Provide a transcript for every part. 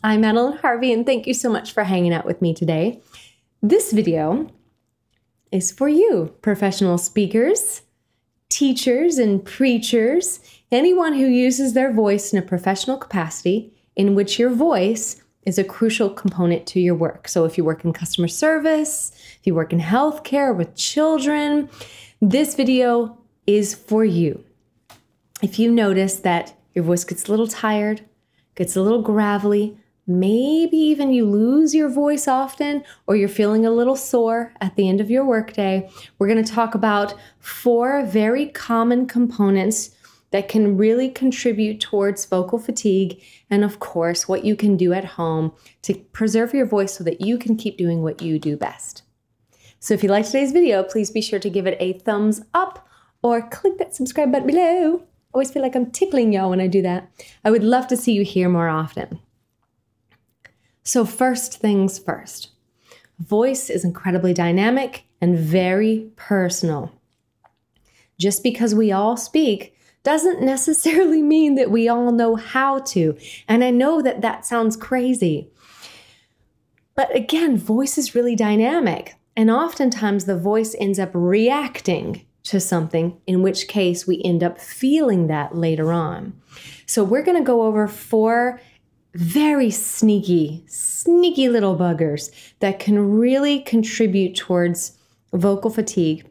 I'm Madeleine Harvey, and thank you so much for hanging out with me today. This video is for you, professional speakers, teachers and preachers, anyone who uses their voice in a professional capacity in which your voice is a crucial component to your work. So if you work in customer service, if you work in healthcare with children, this video is for you. If you notice that your voice gets a little tired, gets a little gravelly, maybe even you lose your voice often, or you're feeling a little sore at the end of your workday, we're going to talk about 4 very common components that can really contribute towards vocal fatigue, and of course, what you can do at home to preserve your voice so that you can keep doing what you do best. So if you like today's video, please be sure to give it a thumbs up or click that subscribe button below. I always feel like I'm tickling y'all when I do that. I would love to see you here more often. So first things first, voice is incredibly dynamic and very personal. Just because we all speak doesn't necessarily mean that we all know how to. And I know that that sounds crazy. But again, voice is really dynamic. And oftentimes the voice ends up reacting to something, in which case we end up feeling that later on. So we're going to go over 4 very sneaky little buggers that can really contribute towards vocal fatigue.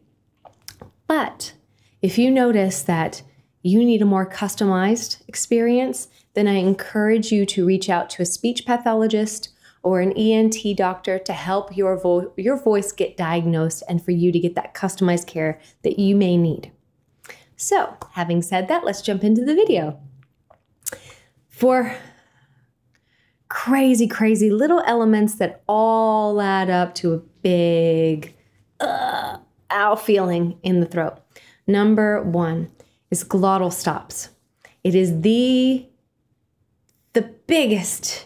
But if you notice that you need a more customized experience, then I encourage you to reach out to a speech pathologist or an ENT doctor to help your voice get diagnosed and for you to get that customized care that you may need. So, having said that, let's jump into the video. For crazy little elements that all add up to a big ow feeling in the throat. Number 1 is glottal stops. It is the biggest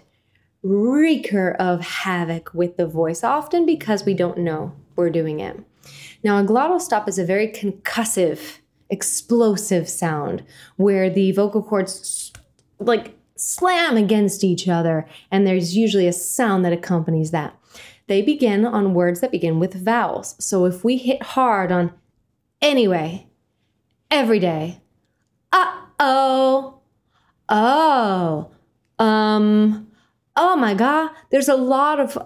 wreaker of havoc with the voice, often because we don't know we're doing it. Now, a glottal stop is a very concussive, explosive sound where the vocal cords slam against each other, and there's usually a sound that accompanies that. They begin on words that begin with vowels. So if we hit hard on anyway, every day, uh-oh, oh, oh my God, there's a lot of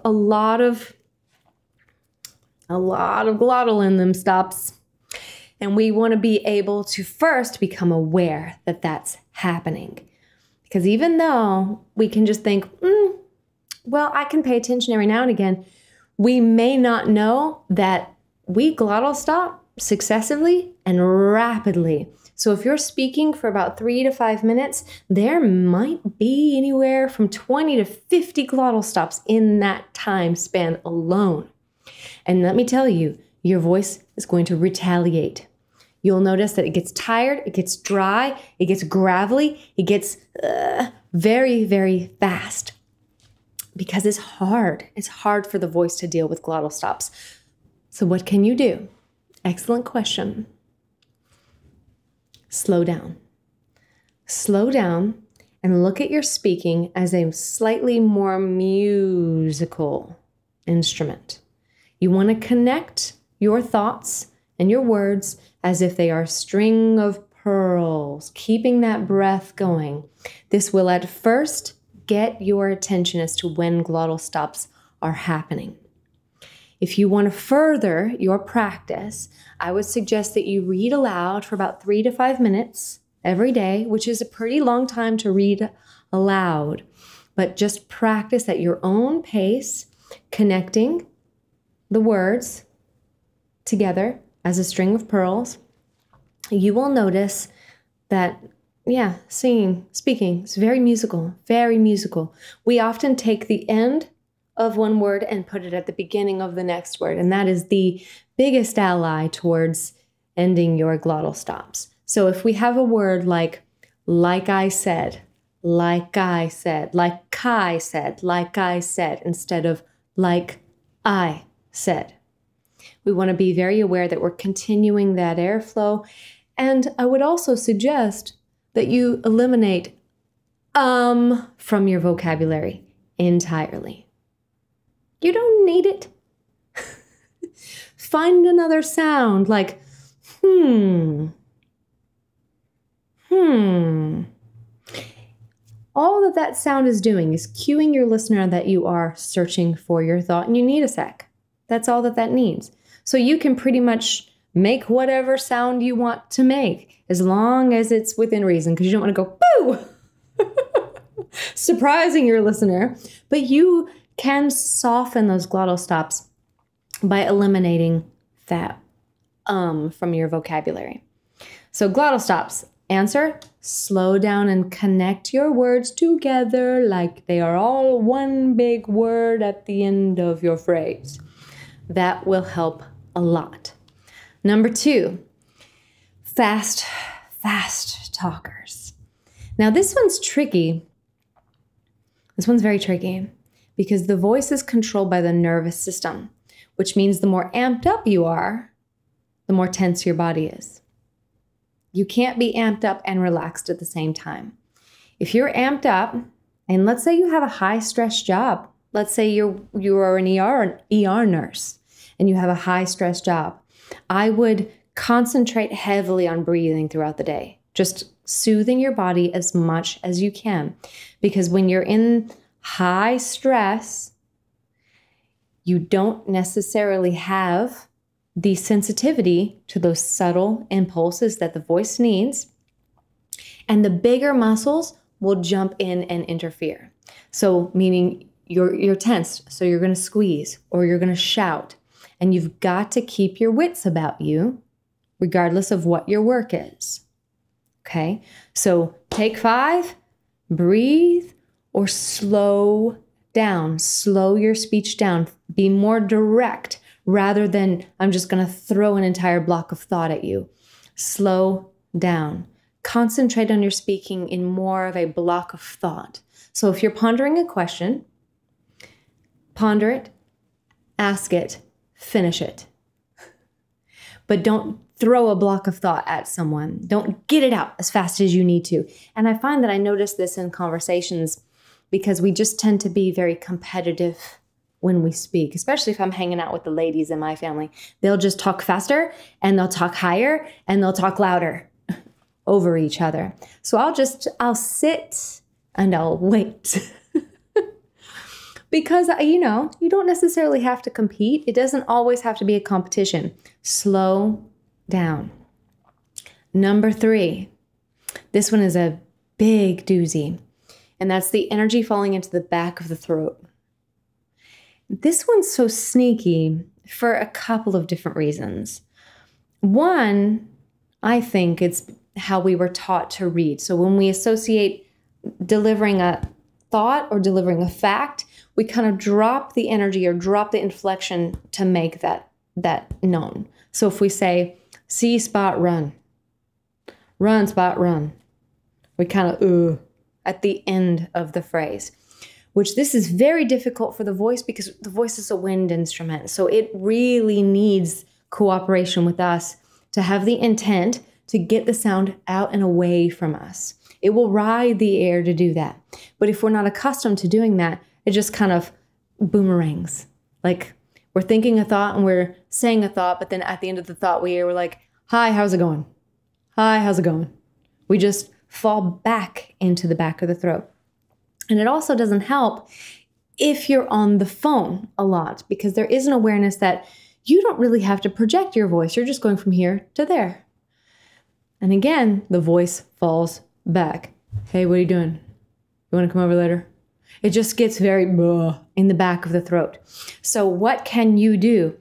glottal in them stops. And we want to be able to first become aware that that's happening. Because even though we can just think, well, I can pay attention every now and again, we may not know that we glottal stop successively and rapidly. So if you're speaking for about 3 to 5 minutes, there might be anywhere from 20 to 50 glottal stops in that time span alone. And let me tell you, your voice is going to retaliate. You'll notice that it gets tired, it gets dry, it gets gravelly, it gets very fast. Because it's hard. It's hard for the voice to deal with glottal stops. So what can you do? Excellent question. Slow down. Slow down and look at your speaking as a slightly more musical instrument. You want to connect your thoughts and your words as if they are a string of pearls, keeping that breath going. This will at first get your attention as to when glottal stops are happening. If you want to further your practice, I would suggest that you read aloud for about 3 to 5 minutes every day, which is a pretty long time to read aloud. But just practice at your own pace, connecting the words together as a string of pearls. You will notice that, speaking is very musical, very musical. We often take the end of one word and put it at the beginning of the next word, and that is the biggest ally towards ending your glottal stops. So if we have a word like I said, like I said, like I said, like I said, instead of like I said, we want to be very aware that we're continuing that airflow. And I would also suggest that you eliminate from your vocabulary entirely. You don't need it. Find another sound like, All that sound is doing is cueing your listener that you are searching for your thought and you need a sec. That's all that needs. So you can pretty much make whatever sound you want to make as long as it's within reason, because you don't want to go, boo, surprising your listener. But you can soften those glottal stops by eliminating that from your vocabulary. So glottal stops. Answer, slow down and connect your words together like they are all one big word at the end of your phrase. That will help a lot. Number 2, fast talkers. Now this one's tricky. This one's very tricky because the voice is controlled by the nervous system, which means the more amped up you are, the more tense your body is. You can't be amped up and relaxed at the same time. If you're amped up, and let's say you have a high-stress job. Let's say you are an ER nurse, and you have a high-stress job. I would concentrate heavily on breathing throughout the day, just soothing your body as much as you can. Because when you're in high stress, you don't necessarily have the sensitivity to those subtle impulses that the voice needs, and the bigger muscles will jump in and interfere. So meaning you're tensed, so you're going to squeeze or you're going to shout, and you've got to keep your wits about you regardless of what your work is. Okay? So take 5, breathe, or slow down. Slow your speech down. Be more direct rather than I'm just going to throw an entire block of thought at you. Slow down. Concentrate on your speaking in more of a block of thought. So if you're pondering a question, ponder it, ask it, finish it. But don't throw a block of thought at someone. Don't get it out as fast as you need to. And I find that I notice this in conversations because we just tend to be very competitive when we speak, especially if I'm hanging out with the ladies in my family. They'll just talk faster and they'll talk higher and they'll talk louder over each other. So I'll sit and I'll wait. Because, you don't necessarily have to compete. It doesn't always have to be a competition. Slow down. Number 3, this one is a big doozy, and that's the energy falling into the back of the throat. This one's so sneaky for a couple of different reasons. One, I think it's how we were taught to read. So when we associate delivering a thought or delivering a fact, we kind of drop the energy or drop the inflection to make that known. So if we say, see spot run, run spot run, we kind of at the end of the phrase. Which this is very difficult for the voice because the voice is a wind instrument. So it really needs cooperation with us to have the intent to get the sound out and away from us. It will ride the air to do that. But if we're not accustomed to doing that, it just kind of boomerangs. Like we're thinking a thought and we're saying a thought, but then at the end of the thought we're like, hi, how's it going? Hi, how's it going? We just fall back into the back of the throat. And it also doesn't help if you're on the phone a lot because there is an awareness that you don't really have to project your voice. You're just going from here to there. And again, the voice falls back. Hey, what are you doing? You want to come over later? It just gets very in the back of the throat. So what can you do?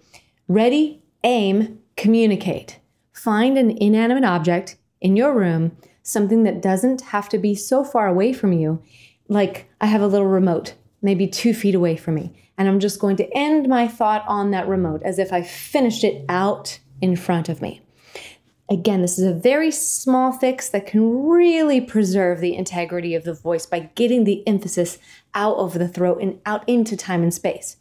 Ready, aim, communicate. Find an inanimate object in your room, something that doesn't have to be so far away from you. Like I have a little remote, maybe 2 feet away from me, and I'm just going to end my thought on that remote as if I finished it out in front of me. Again, this is a very small fix that can really preserve the integrity of the voice by getting the emphasis out of the throat and out into time and space.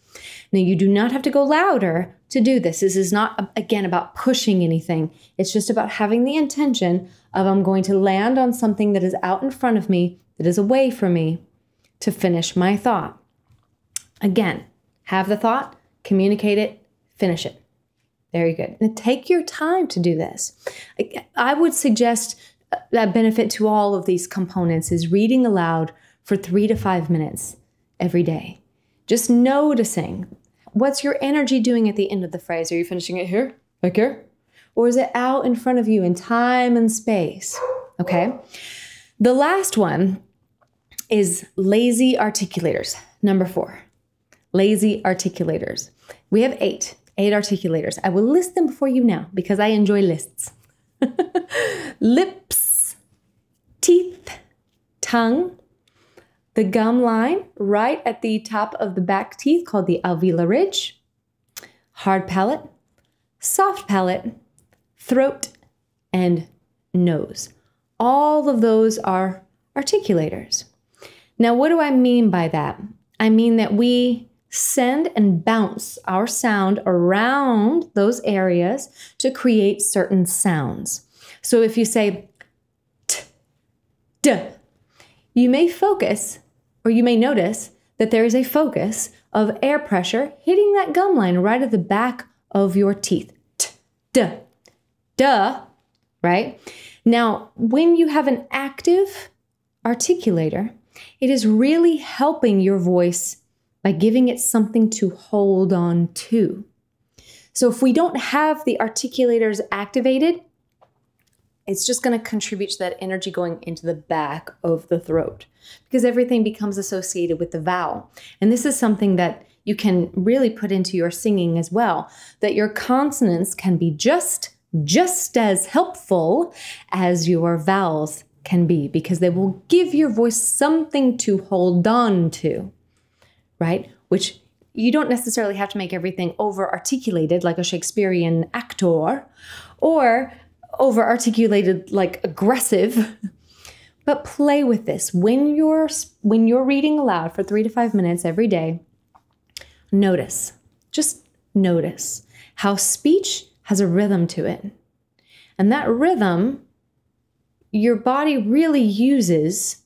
Now, you do not have to go louder to do this. This is not, again, about pushing anything. It's just about having the intention of I'm going to land on something that is out in front of me, that is away from me, to finish my thought. Again, have the thought, communicate it, finish it. Very good. Now take your time to do this. I would suggest that benefit to all of these components is reading aloud for 3 to 5 minutes every day. Just noticing, what's your energy doing at the end of the phrase? Are you finishing it here, like here? Or is it out in front of you in time and space? Okay. The last one is lazy articulators. Number 4, lazy articulators. We have 8 articulators. I will list them for you now because I enjoy lists. Lips, teeth, tongue, the gum line right at the top of the back teeth called the alveolar ridge, hard palate, soft palate, throat, and nose. All of those are articulators. Now, what do I mean by that? I mean that we send and bounce our sound around those areas to create certain sounds. So if you say t, d, you may focus, or you may notice that there is a focus of air pressure hitting that gum line right at the back of your teeth. T, d, duh, right? Now, when you have an active articulator, it is really helping your voice by giving it something to hold on to. So if we don't have the articulators activated, it's just going to contribute to that energy going into the back of the throat because everything becomes associated with the vowel. And this is something that you can really put into your singing as well, that your consonants can be just as helpful as your vowels can be because they will give your voice something to hold on to, right? Which you don't necessarily have to make everything over-articulated like a Shakespearean actor or over-articulated like aggressive, but play with this. When you're reading aloud for 3 to 5 minutes every day, just notice how speech has a rhythm to it. And that rhythm, your body really uses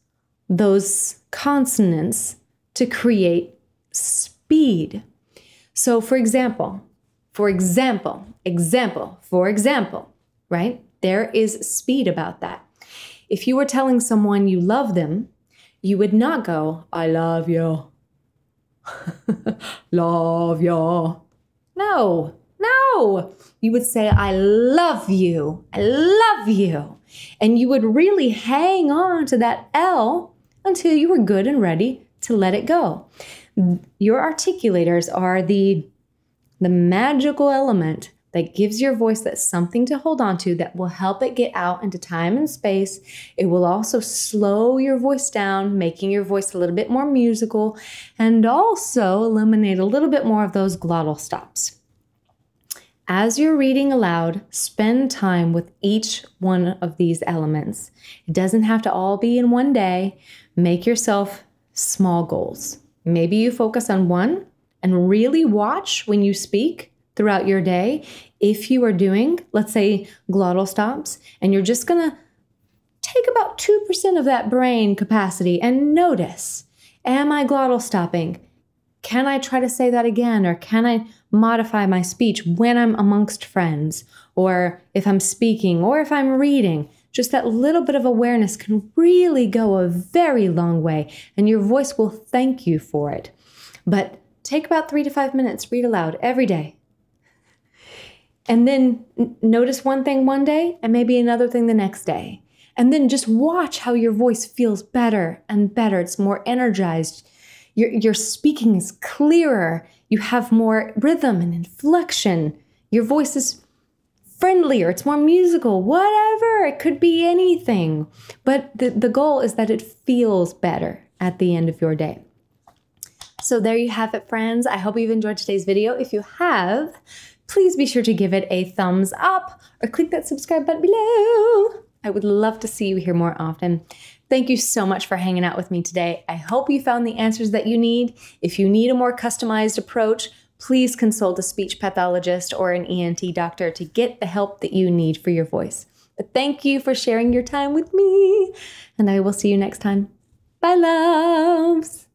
those consonants to create speed. So for example, right? There is speed about that. If you were telling someone you love them, you would not go, I love you. Love you. No. You would say, I love you. I love you. And you would really hang on to that L until you were good and ready to let it go. Your articulators are the magical element that gives your voice that something to hold on to that will help it get out into time and space. It will also slow your voice down, making your voice a little bit more musical, and also eliminate a little bit more of those glottal stops. As you're reading aloud, spend time with each one of these elements. It doesn't have to all be in one day. Make yourself small goals. Maybe you focus on one and really watch when you speak throughout your day. If you are doing, let's say, glottal stops, and you're just going to take about 2% of that brain capacity and notice, am I glottal stopping? Can I try to say that again? Or can I modify my speech when I'm amongst friends? Or if I'm speaking or if I'm reading? Just that little bit of awareness can really go a very long way, and your voice will thank you for it. But take about 3 to 5 minutes, read aloud every day. And then notice one thing one day and maybe another thing the next day. And then just watch how your voice feels better and better. It's more energized. Your speaking is clearer. You have more rhythm and inflection. Your voice is friendlier. It's more musical, whatever. It could be anything. But the goal is that it feels better at the end of your day. So there you have it, friends. I hope you've enjoyed today's video. If you have, please be sure to give it a thumbs up or click that subscribe button below. I would love to see you here more often. Thank you so much for hanging out with me today. I hope you found the answers that you need. If you need a more customized approach, please consult a speech pathologist or an ENT doctor to get the help that you need for your voice. But thank you for sharing your time with me, and I will see you next time. Bye, loves.